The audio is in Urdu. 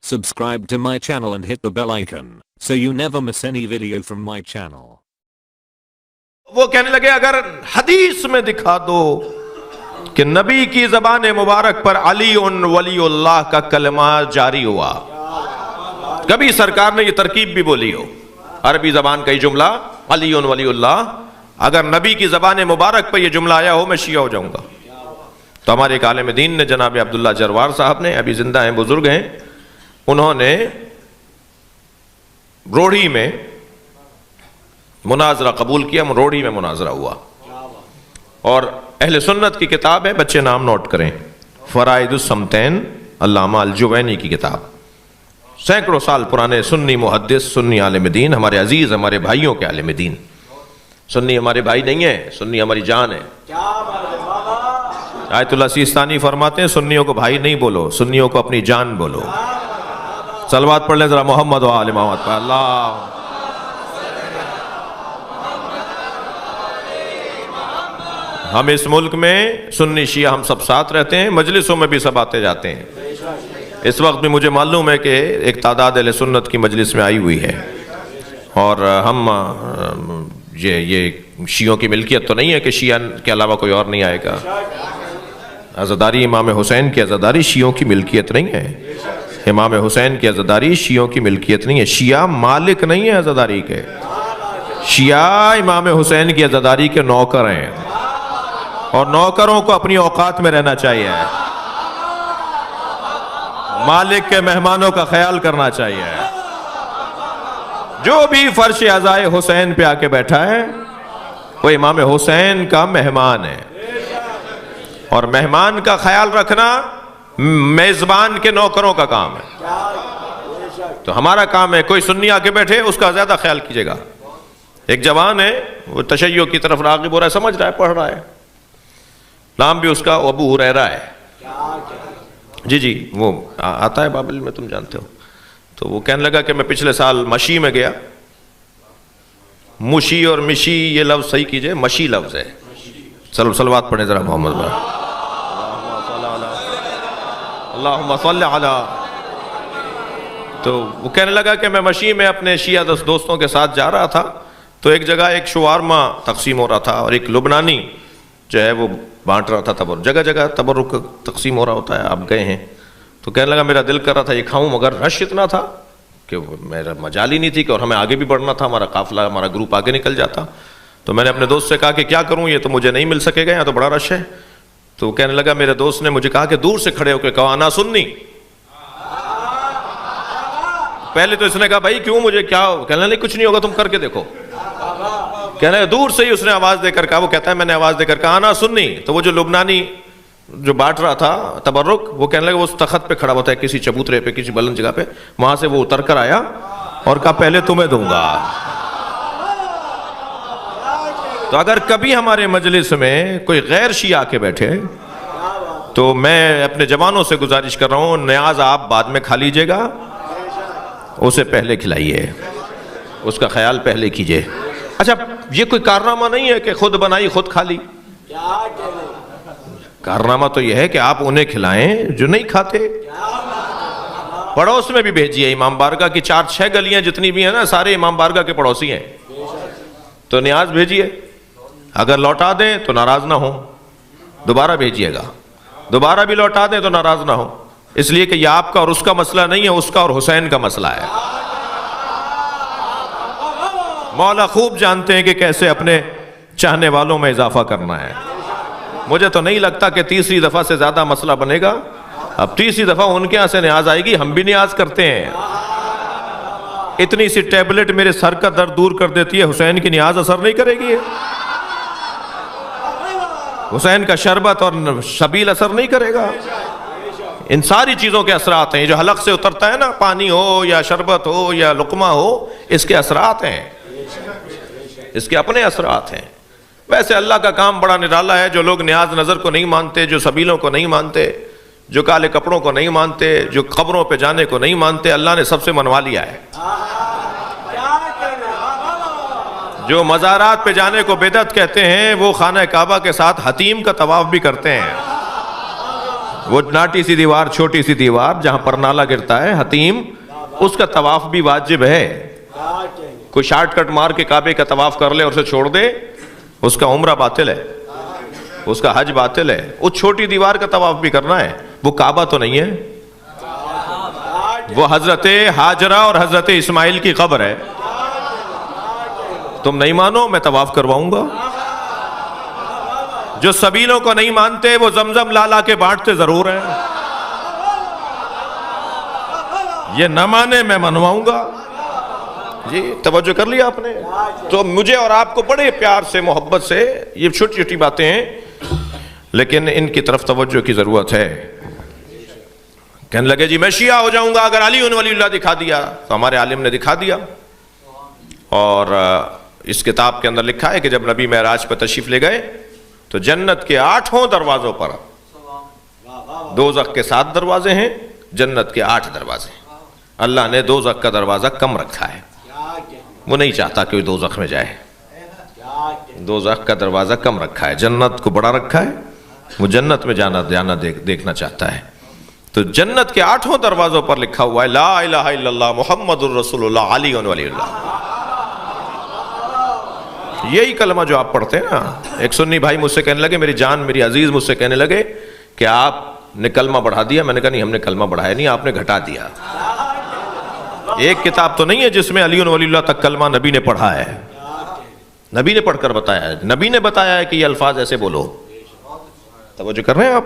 Subscribe to my channel and hit the bell icon so you never miss any video from my channel. وہ کہنے لگے اگر حدیث میں دکھا دو کہ نبی کی زبان مبارک پر علی ولی اللہ کا کلمہ جاری ہوا، کبھی سرکار نے یہ ترکیب بھی بولی ہو، عربی زبان کا یہ جملہ علی ولی اللہ، اگر نبی کی زبان مبارک پر یہ جملہ آیا ہو میں شیعہ ہو جاؤں گا۔ تو ہمارے ایک عالم دین نے جناب عبداللہ جروار صاحب نے، ابھی زندہ ہیں، بزرگ ہیں، انہوں نے روڑی میں مناظرہ قبول کیا، روڑی میں مناظرہ ہوا، اور اہل سنت کی کتاب ہے، بچے نام نوٹ کریں، فرائض الصمتین، علامہ الجوینی کی کتاب، سینکڑوں سال پرانے سنی محدث، سنی عالم دین، ہمارے عزیز، ہمارے بھائیوں کے عالم دین۔ سنی ہمارے بھائی نہیں ہیں، سنی ہماری جان ہے۔ آیت اللہ سیستانی فرماتے ہیں سنیوں کو بھائی نہیں بولو، سنیوں کو اپنی جان بولو۔ صلوات پڑھ لیں ذرا محمد و آل محمد پر۔ اللہ ہم اس ملک میں سنی شیعہ ہم سب ساتھ رہتے ہیں، مجلسوں میں بھی سب آتے جاتے ہیں۔ اس وقت بھی مجھے معلوم ہے کہ ایک تعداد اہل سنت کی مجلس میں آئی ہوئی ہے، اور ہم یہ شیعوں کی ملکیت تو نہیں ہے کہ شیعہ کے علاوہ کوئی اور نہیں آئے گا۔ عزاداری امام حسین کی عزاداری شیعوں کی ملکیت نہیں ہے، امام حسین کی عزاداری شیعوں کی ملکیت نہیں ہے، شیعہ مالک نہیں ہے عزاداری کے، شیعہ امام حسین کی عزاداری کے نوکر ہیں، اور نوکروں کو اپنی اوقات میں رہنا چاہیے، مالک کے مہمانوں کا خیال کرنا چاہیے۔ جو بھی فرش عزائے حسین پہ آ کے بیٹھا ہے وہ امام حسین کا مہمان ہے، اور مہمان کا خیال رکھنا میزبان کے نوکروں کا کام ہے۔ تو ہمارا کام ہے کوئی سنی آ کے بیٹھے اس کا زیادہ خیال کیجئے گا۔ ایک جوان ہے وہ تشیع کی طرف راغب ہو رہا ہے، سمجھ رہا ہے، پڑھ رہا ہے، نام بھی اس کا ابو ہریرہ ہے، جی وہ آتا ہے بابل میں، تم جانتے ہو۔ تو وہ کہنے لگا کہ میں پچھلے سال مشی میں گیا، مشی اور مشی یہ لفظ صحیح کیجئے، مشی لفظ ہے، صلوات پڑھیں ذرا محمد پر۔ اللہم صلی علی۔ تو وہ کہنے لگا کہ میں مشی میں اپنے شیعہ دوستوں کے ساتھ جا رہا تھا، تو ایک جگہ ایک شوارما تقسیم ہو رہا تھا، اور ایک لبنانی جو ہے وہ بانٹ رہا تھا تبرک، جگہ جگہ تبرک تقسیم ہو رہا ہوتا ہے، آپ گئے ہیں۔ تو کہنے لگا میرا دل کر رہا تھا یہ کھاؤں، مگر رش اتنا تھا کہ میرا مجال ہی نہیں تھی، کہ اور ہمیں آگے بھی بڑھنا تھا، ہمارا قافلہ، ہمارا گروپ آگے نکل جاتا۔ تو میں نے اپنے دوست سے کہا کہ کیا کروں، یہ تو مجھے نہیں مل سکے گا، یہاں تو بڑا رش ہے۔ تو کہنے لگا میرے دوست نے مجھے کہا کہ دور سے کھڑے ہو کے کہا انا سنی۔ پہلے تو اس نے کہا بھائی کیوں، مجھے کیا، کہنے لگا کچھ نہیں ہوگا، تم کر کے دیکھو۔ کہنے لگا دور سے ہی اس نے آواز دے کر کہا، وہ کہتا ہے میں نے آواز دے کر کہا انا سنی۔ تو وہ جو لبنانی جو بانٹ رہا تھا تبرک، وہ کہنے لگا وہ اس تخت پہ کھڑا ہوتا ہے کسی چبوترے پہ، کسی بلند جگہ پہ، وہاں سے وہ اتر کر آیا اور کہا پہلے تمہیں دوں گا۔ تو اگر کبھی ہمارے مجلس میں کوئی غیر شیعہ آ کے بیٹھے تو میں اپنے جوانوں سے گزارش کر رہا ہوں، نیاز آپ بعد میں کھا لیجئے گا، اسے پہلے کھلائیے، اس کا خیال پہلے کیجئے۔ اچھا یہ کوئی کارنامہ نہیں ہے کہ خود بنائی خود کھا لی، کارنامہ تو یہ ہے کہ آپ انہیں کھلائیں جو نہیں کھاتے۔ پڑوس میں بھی بھیجیے، امام بارگاہ کی 4-6 گلیاں جتنی بھی ہیں نا، سارے امام بارگاہ کے پڑوسی ہیں، تو نیاز بھیجیے، اگر لوٹا دیں تو ناراض نہ ہو، دوبارہ بھیجیے گا، دوبارہ بھی لوٹا دیں تو ناراض نہ ہو، اس لیے کہ یہ آپ کا اور اس کا مسئلہ نہیں ہے، اس کا اور حسین کا مسئلہ ہے۔ مولا خوب جانتے ہیں کہ کیسے اپنے چاہنے والوں میں اضافہ کرنا ہے۔ مجھے تو نہیں لگتا کہ تیسری دفعہ سے زیادہ مسئلہ بنے گا، اب تیسری دفعہ ان کے یہاں سے نیاز آئے گی، ہم بھی نیاز کرتے ہیں۔ اتنی سی ٹیبلٹ میرے سر کا درد دور کر دیتی ہے، حسین کی نیاز اثر نہیں کرے گی، حسین کا شربت اور شبیل اثر نہیں کرے گا۔ ان ساری چیزوں کے اثرات ہیں، یہ جو حلق سے اترتا ہے نا، پانی ہو یا شربت ہو یا لقمہ ہو، اس کے اثرات ہیں، اس کے اپنے اثرات ہیں۔ ویسے اللہ کا کام بڑا نرالا ہے، جو لوگ نیاز نظر کو نہیں مانتے، جو سبیلوں کو نہیں مانتے، جو کالے کپڑوں کو نہیں مانتے، جو قبروں پہ جانے کو نہیں مانتے، اللہ نے سب سے منوا لیا ہے۔ جو مزارات پہ جانے کو بدعت کہتے ہیں، وہ خانہ کعبہ کے ساتھ حتیم کا طواف بھی کرتے ہیں۔ وہ ناٹی سی دیوار، چھوٹی سی دیوار جہاں پر نالا گرتا ہے حتیم، اس کا طواف بھی واجب ہے. کوئی شارٹ کٹ مار کے کعبے کا طواف کر لے اور اسے چھوڑ دے، اس کا عمرہ باطل ہے، اس کا حج باطل ہے. اس چھوٹی دیوار کا طواف بھی کرنا ہے. وہ کعبہ تو نہیں ہے، وہ حضرت ہاجرہ اور حضرت اسماعیل کی قبر ہے. تم نہیں مانو، میں طواف کرواؤں گا. جو سبیلوں کو نہیں مانتے وہ زمزم لالا کے بانٹتے ضرور ہیں. یہ نہ مانے میں منواؤں گا. جی توجہ کر لیا آپ نے؟ تو مجھے اور آپ کو بڑے پیار سے، محبت سے، یہ چھوٹی چھوٹی باتیں ہیں لیکن ان کی طرف توجہ کی ضرورت ہے. کہنے لگے جی میں شیعہ ہو جاؤں گا اگر علی ولی اللہ دکھا دیا. تو ہمارے عالم نے دکھا دیا، اور اس کتاب کے اندر لکھا ہے کہ جب نبی معراج پہ تشریف لے گئے تو جنت کے 8 دروازوں پر، دوزخ کے 7 دروازے ہیں، جنت کے 8 دروازے. اللہ نے دوزخ کا دروازہ کم رکھا ہے، وہ نہیں چاہتا کہ کوئی دوزخ میں جائے. دوزخ کا دروازہ کم رکھا ہے، جنت کو بڑا رکھا ہے. وہ جنت میں جانا دیکھنا چاہتا ہے. تو جنت کے 8 دروازوں پر لکھا ہوا ہے لا الہ الا اللہ محمد الرسول اللہ علی ولی اللہ. یہی کلمہ جو آپ پڑھتے ہیں نا. ایک سنی بھائی مجھ سے کہنے لگے، میری جان میری عزیز مجھ سے کہنے لگے کہ آپ نے کلمہ بڑھا دیا. میں نے کہا نہیں، ہم نے کلمہ بڑھایا نہیں، آپ نے گھٹا دیا. ایک کتاب تو نہیں ہے جس میں علی ولی اللہ تک کلمہ نبی نے پڑھا ہے. نبی نے پڑھ کر بتایا ہے، نبی نے بتایا ہے کہ یہ الفاظ ایسے بولو. توجہ کر رہے ہیں آپ؟